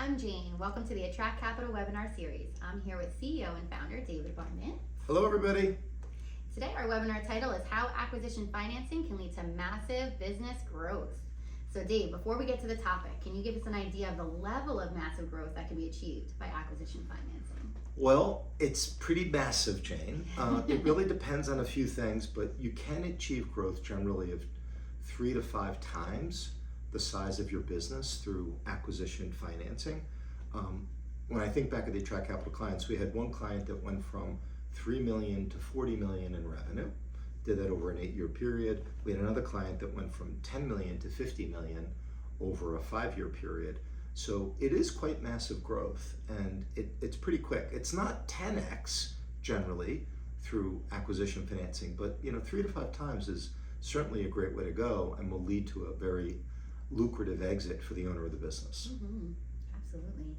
I'm Jane. Welcome to the Attract Capital webinar series. I'm here with CEO and founder David Barnett. Hello, everybody. Today, our webinar title is How Acquisition Financing Can Lead to Massive Business Growth. So Dave, before we get to the topic, can you give us an idea of the level of massive growth that can be achieved by acquisition financing? Well, it's pretty massive, Jane. It really depends on a few things, but you can achieve growth generally of 3 to 5 times the size of your business through acquisition financing. When I think back at the Attract Capital clients, we had one client that went from 3 million to 40 million in revenue, did that over an 8-year period. We had another client that went from 10 million to 50 million over a 5-year period. So it is quite massive growth, and it's pretty quick. It's not 10x generally through acquisition financing, but 3 to 5 times is certainly a great way to go and will lead to a very lucrative exit for the owner of the business. Mm-hmm. Absolutely.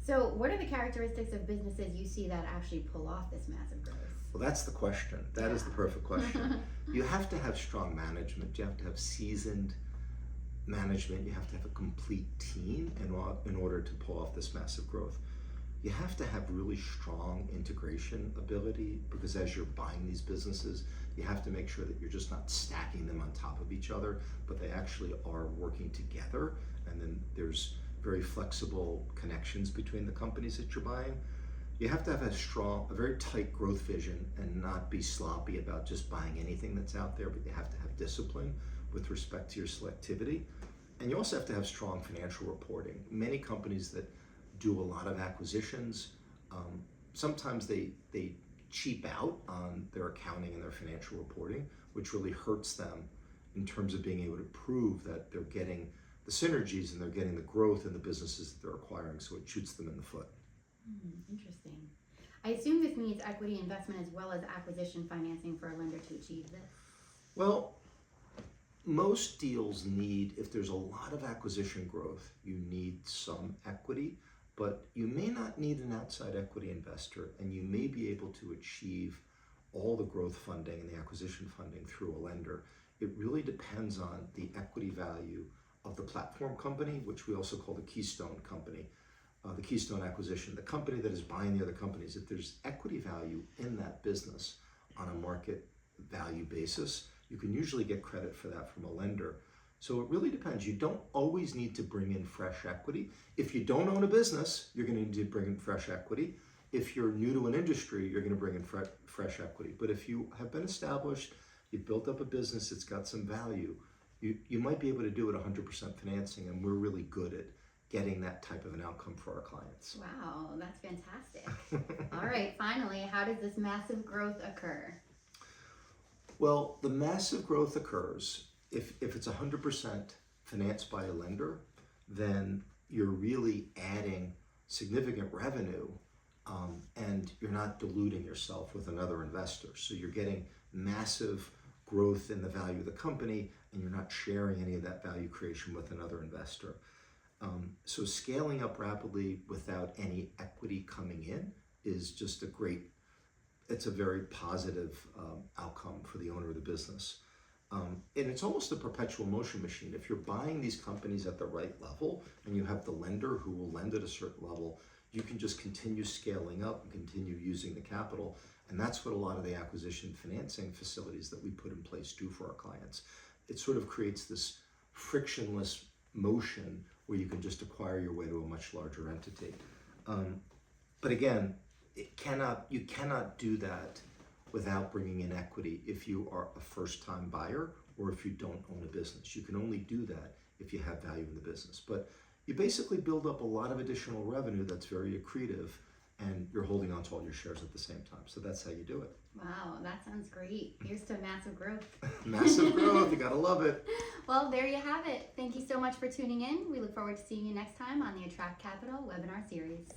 So what are the characteristics of businesses you see that actually pull off this massive growth? Well, that's the question. That is the perfect question. You have to have strong management. You have to have seasoned management. You have to have a complete team in order to pull off this massive growth. You have to have really strong integration ability, because as you're buying these businesses, you have to make sure that you're just not stacking them on top of each other, but they actually are working together. And then there's very flexible connections between the companies that you're buying. You have to have a very tight growth vision and not be sloppy about just buying anything that's out there, but you have to have discipline with respect to your selectivity. And you also have to have strong financial reporting. Many companies that do a lot of acquisitions, sometimes they cheap out on their accounting and their financial reporting, which really hurts them in terms of being able to prove that they're getting the synergies and they're getting the growth in the businesses that they're acquiring, so it shoots them in the foot. Interesting. I assume this needs equity investment as well as acquisition financing for a lender to achieve this. Well, most deals need, if there's a lot of acquisition growth, you need some equity, but you may not need an outside equity investor, and you may be able to achieve all the growth funding and the acquisition funding through a lender. It really depends on the equity value of the platform company, which we also call the Keystone company, the Keystone acquisition, the company that is buying the other companies. If there's equity value in that business on a market value basis, you can usually get credit for that from a lender. So it really depends. You don't always need to bring in fresh equity. If you don't own a business, you're going to need to bring in fresh equity. If you're new to an industry, you're going to bring in fresh equity. But if you have been established, you've built up a business, it's got some value, you might be able to do it 100% financing, and we're really good at getting that type of an outcome for our clients. Wow, that's fantastic. All right, finally, how does this massive growth occur? Well, the massive growth occurs if it's 100% financed by a lender, then you're really adding significant revenue, and you're not diluting yourself with another investor. So you're getting massive growth in the value of the company, and you're not sharing any of that value creation with another investor. So scaling up rapidly without any equity coming in is just it's a very positive outcome for the owner of the business. And it's almost a perpetual motion machine. If you're buying these companies at the right level and you have the lender who will lend at a certain level, you can just continue scaling up and continue using the capital. And that's what a lot of the acquisition financing facilities that we put in place do for our clients. It sort of creates this frictionless motion where you can just acquire your way to a much larger entity. But again, you cannot do that without bringing in equity if you are a first-time buyer or if you don't own a business. You can only do that if you have value in the business. But you basically build up a lot of additional revenue that's very accretive, and you're holding on to all your shares at the same time. So that's how you do it. Wow, that sounds great. Here's to massive growth. Massive growth, you gotta love it. Well, there you have it. Thank you so much for tuning in. We look forward to seeing you next time on the Attract Capital webinar series.